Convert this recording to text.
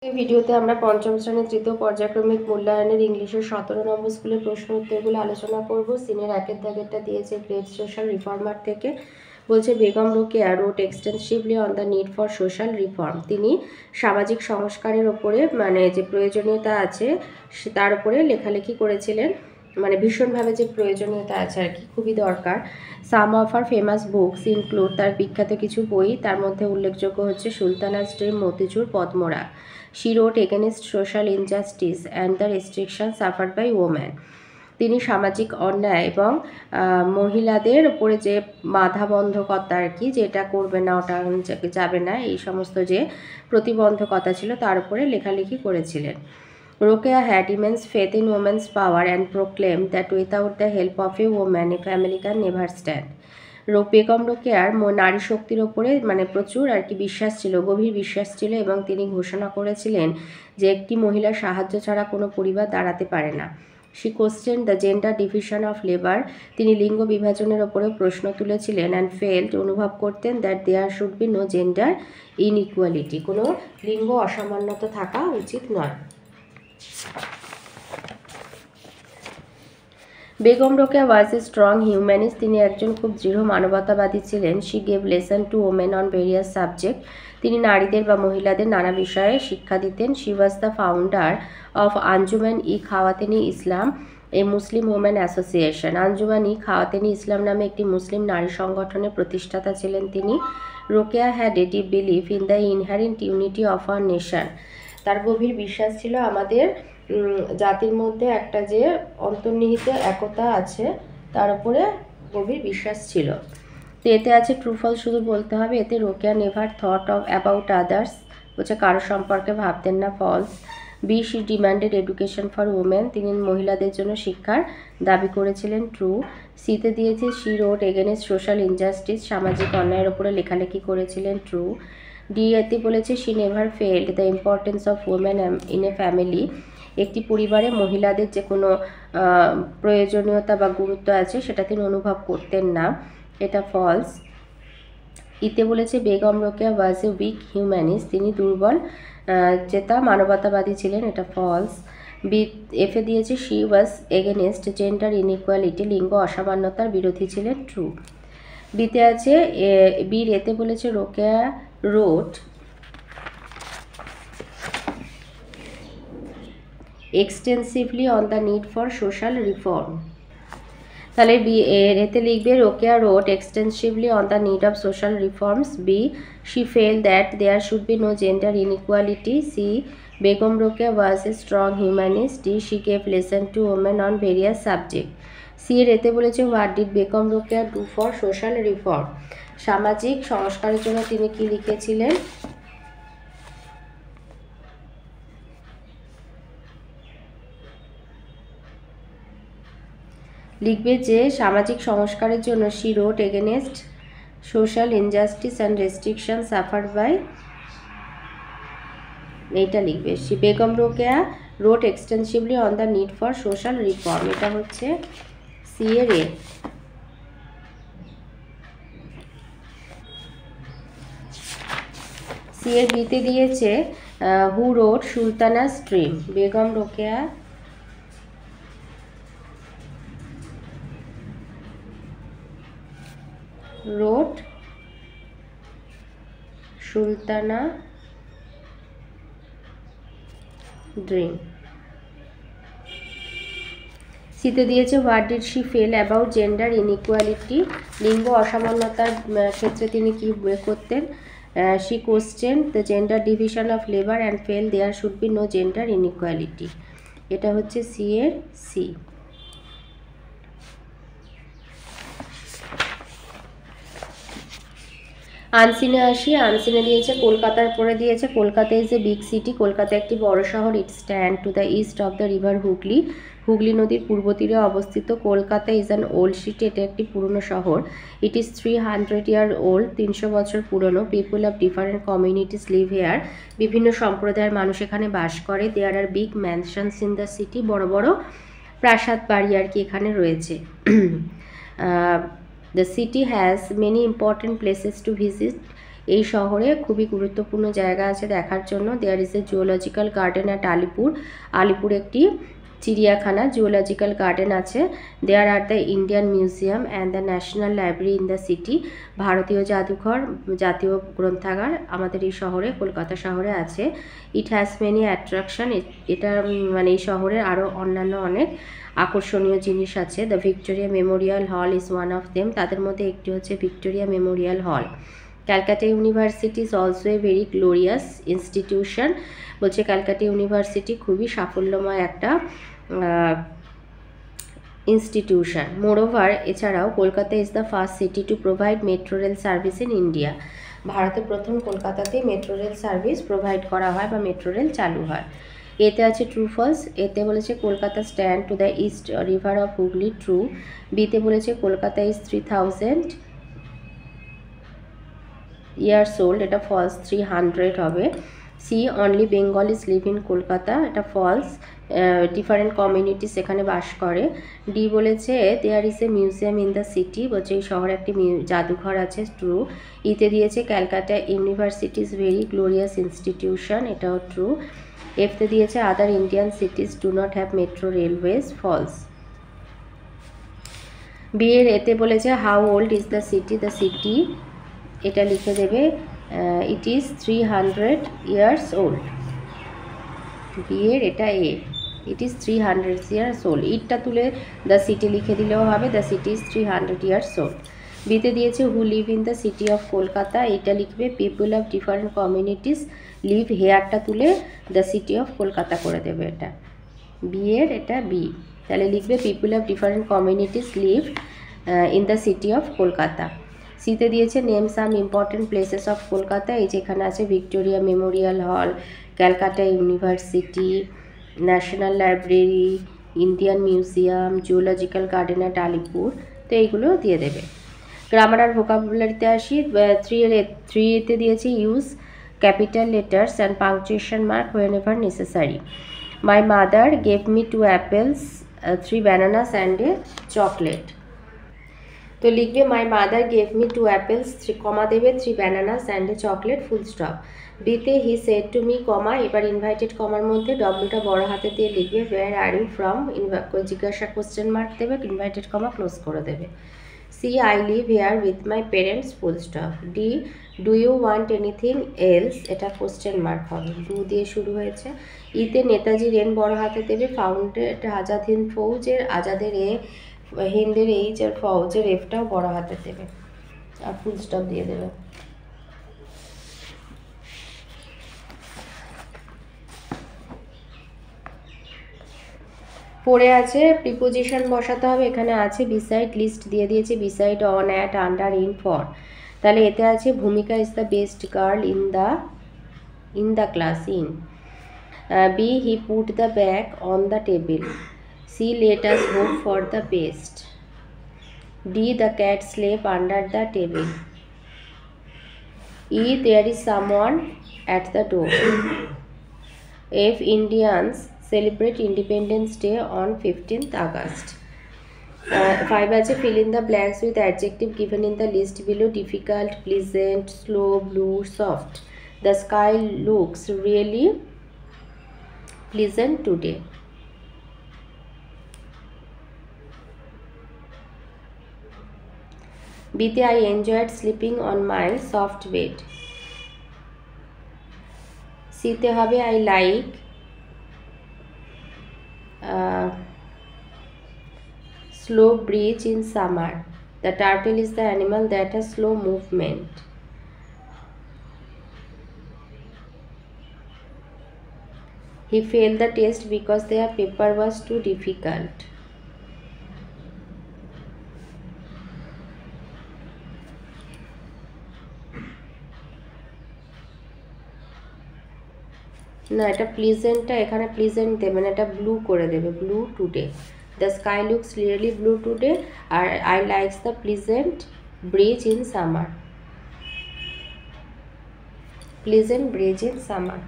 এই ভিডিওতে আমরা পঞ্চম শ্রেণীর তৃতীয় পর্যায়ক্রমিক মূল্যায়নের ইংলিশের 17 নম্বর স্কুলের প্রশ্ন উত্তরগুলো আলোচনা করব। সিনের একের দাগেরটা দিয়েছে গ্রেট সোশ্যাল রিফর্মার থেকে। বলছে Begum Rokeya wrote extensively on the need for social reform. তিনি সামাজিক সংস্কারের ওপরে যে প্রয়োজনীয়তা আছে তার উপরে লেখালেখি করেছিলেন, ভীষণভাবে যে প্রয়োজনীয়তা আছে আর কি, খুবই দরকার। Some of her famous books include, তার বিখ্যাত কিছু বই, তার মধ্যে উল্লেখযোগ্য হচ্ছে Sultana's dream, Motichur, Padmarag. She wrote against social injustice and the restrictions suffered by women. তিনি সামাজিক অন্যায় এবং মহিলাদের উপরে যে বাধাবন্ধকতা আর কি, যেটা করবে না ওটা যাবে না, এই সমস্ত যে প্রতিবন্ধকতা ছিল তার উপরে লেখালেখি করেছিলেন। Rokeya had immense faith in women's power and proclaimed that without the help of a woman a family can never stand. Begum রোকেয়ার নারী শক্তির ওপরে প্রচুর আর কি বিশ্বাস ছিল, গভীর বিশ্বাস ছিল, এবং তিনি ঘোষণা করেছিলেন যে একটি মহিলার সাহায্য ছাড়া কোনো পরিবার দাঁড়াতে পারে না। She question the gender division of labour, তিনি লিঙ্গ বিভাজনের ওপরেও প্রশ্ন তুলেছিলেন। অ্যান্ড ফেল্ট, অনুভব করতেন that there should be no gender inequality, কোনো লিঙ্গ অসামান্যতা থাকা উচিত নয়। Begum Rokeya was a strong humanist, তিনি একজন খুব দৃঢ় মানবতাবাদী ছিলেন। She gave lesson to women on various subject, তিনি নারীদের বা মহিলাদের নানা বিষয়ে শিক্ষা দিতেন। She was the founder of Anjuman e Khawateen Islam, a Muslim women association. Anjuman e Khawateen Islam নামে একটি মুসলিম নারী সংগঠনের প্রতিষ্ঠাতা ছিলেন তিনি। Rokeya had a deep believe in the inherent unity of our nation, তার গভীর বিশ্বাস ছিল আমাদের জাতির মধ্যে একটা যে অন্তর্নিহিত একতা আছে তার উপরে গভীর বিশ্বাস ছিল। তো এতে আছে ট্রু ফলস শুধু বলতে হবে। এতে Rokeya never thought of about others, বলছে কারো সম্পর্কে ভাবতেন না, false. B, she demanded education for women, তিনি মহিলাদের জন্য শিক্ষার দাবি করেছিলেন, ট্রু। সিতে দিয়েছে she wrote against social injustice, সামাজিক অন্যায়ের ওপরে লেখালেখি করেছিলেন, ট্রু। ডি এতে বলেছে she never felt the importance of women in a family, একটি পরিবারে মহিলাদের যে কোনো প্রয়োজনীয়তা বা গুরুত্ব আছে সেটা তিনি অনুভব করতেন না, এটা ফলস। ইতে বলেছে Begum Rokeya was A week humanist, তিনি দুর্বল চেতা মানবতাবাদী ছিলেন, এটা ফলস। বি এফে দিয়েছে she was against gender inequality, লিঙ্গ অসামান্যতার বিরোধী ছিলেন, ট্রু। বিতে আছে বির এতে বলেছে Rokeya wrote extensively on the need for social reform, তাহলে বি এতে লিখবে Rokeya wrote extensively on the need of social reforms. B, she felt that there should be no gender inequality. C, Begum Rokeya was a strong humanist. D, she gave lesson to women on various subject. C এর এতে বলেছে what did Begum Rokeya do for social reform, সামাজিক সংস্কারের জন্য তিনি কি লিখেছিলেন। লিখবে যে সামাজিক সংস্কারের জন্য she wrote against social injustice and restriction suffered by, এইটা লিখবে। She Begum Rokeya wrote extensively on the need for social reform, এটা হচ্ছে সি এর এ। সি এর বিতে দিয়েছে who wrote Sultana's dream, Begum Rokeya wrote Sultana dream. সিতে দিয়েছে what did she feel about gender inequality, লিঙ্গ অসামান্যতার ক্ষেত্রে তিনি কি করতেন। She question the gender division of labour and felt there should be no gender inequality, এটা হচ্ছে সি এর সি। আনসিনে আসি। আনসিনে দিয়েছে কলকাতার পরে দিয়েছে Kolkata is a big city, Kolkata একটি বড় শহর। It stand to the east of the river Hooghly, Hooghly নদীর পূর্ব তীরে অবস্থিত। Kolkata is an old city, এটা একটি পুরনো শহর। ইট ইজ 300 ইয়ার ওল্ড, 300 বছর পুরনো। পিপুল of different communities live here, বিভিন্ন সম্প্রদায়ের মানুষ এখানে বাস করে। দেয়ার আর বিগ ম্যানশনস ইন দ্য সিটি, বড় বড় প্রাসাদ বাড়ি আর কি এখানে রয়েছে। The city has many important places to visit. এই শহরে খুবই গুরুত্বপূর্ণ জায়গা আছে দেখার জন্য। There is a zoological garden at Alipore. Alipore একটি চিড়িয়াখানা, জুওলজিক্যাল গার্ডেন আছে। There are the Indian museum and the national library in the city. ভারতীয় জাদুঘর, জাতীয় গ্রন্থাগার আমাদের এই শহরে, কলকাতা শহরে আছে। It has many attraction. এটা মানে এই শহরের আরও অন্যান্য অনেক আকর্ষণীয় জিনিস আছে। দ্য ভিক্টোরিয়া মেমোরিয়াল হল ইজ ওয়ান অফ দেম। তাদের মধ্যে একটি হচ্ছে Victoria memorial hall. Calcutta university is also a very glorious institution. বলছে ক্যালকাটা ইউনিভার্সিটি খুবই সাফল্যময় একটা ইনস্টিটিউশন। মোরওভার, এছাড়াও Kolkata is the first city to provide metro rail service in India. ভারতে প্রথম কলকাতাতেই মেট্রো রেল সার্ভিস প্রোভাইড করা হয় বা মেট্রো রেল চালু হয়। এতে আছে ট্রু ফলস। এতে বলেছে Kolkata stand to the east river of Hooghly, true. বিতে বলেছে কলকাতা ইজ 3000 ইয়ার্স ওল্ড, এটা ফলস, 300 হবে। C, only Bengalis live in Kolkata, এটা ফলস, ডিফারেন্ট কমিউনিটি সেখানে বাস করে। ডি বলেছে there is a museum in the city, বলছে এই শহরে একটি জাদুঘর আছে, ট্রু। ইতে দিয়েছে Calcutta university is very glorious institution, এটাও ট্রু। এফতে দিয়েছে other Indian cities do not have metro railways, false. B এর এতে বলেছে how old is the city, the city এটা লিখে দেবে it is 300 years old. B এর এটা A, it is 300 years old. ইটটা তুলে দ্য সিটি লিখে দিলেও হবে, the city is 300 years old. বিতে দিয়েছে who live in the city of Kolkata, এটা লিখবে people of different communities live, হেয়ারটা তুলে দ্য সিটি অফ কলকাতা করে দেবে এটা। বি এর এটা বি, তাহলে লিখবে people of different communities live in the city of Kolkata. সিতে দিয়েছে name some important places of Kolkata, এই যেখানে আছে Victoria memorial hall, Calcutta university, national library, Indian museum, zoological garden at Alipore, তো এইগুলো দিয়ে দেবে। গ্রামার আর ভোকাবুলারিতে আসি। 3 তে দিয়েছে use capital letters and punctuation mark whenever necessary. My mother gave me 2 apples, 3 bananas and a chocolate. তো লিখবে my mother gave me 2 apples, 3 comma দেবে, 3 bananas and a chocolate, full stop. বিতে he said to me comma, এবার inverted কমার মধ্যে ডব্লিউটা বড় হাতে দিয়ে লিখবে ওয়্যার আর ইউ ফ্রম, জিজ্ঞাসা কোশ্চেন মার্ক দেবে, ইনভাইটেড কমা ক্লোজ করে দেবে। C, I live here with my parents, full stop. D, do you want anything else, এটা কোশ্চেন মার্ক হবে, ডু দিয়ে শুরু হয়েছে। ইতে নেতাজি রেন বড় হাতে দেবে, ফাউন্ডেড আজাদ হিন্দ ফৌজের, আজাদের এ, হিন্দের এইচ আর ফৌজের এফটাও বড় হাতে দেবে আর ফুল স্টপ দিয়ে দেবে। পড়ে আছে প্রিপোজিশন বসাতে হবে, এখানে আছে বিসাইড, লিস্ট দিয়ে দিয়েছে beside, on, at, under, in, for. তাহলে এতে আছে Bhumika is the best girl in the class, in. B, he put the bag on the table. C, let us hope for the best. D, the cat slept under the table. E, there is someone at the door. F, Indians celebrate Independence Day on 15th August. 5 আছে fill in the blanks with adjective given in the list below: difficult, pleasant, slow, blue, soft. The sky looks really pleasant today. B-তে I enjoyed sleeping on my soft bed. C-তে হবে I like slow breeze in summer. The turtle is the animal that has slow movement. He failed the test because their paper was too difficult. না, এটা প্লিজেন্টটা এখানে pleasant দেবে না, এটা blue করে দেবে, blue today. The sky looks clearly blue today, আর I likes the pleasant breeze in summer, pleasant breeze in summer.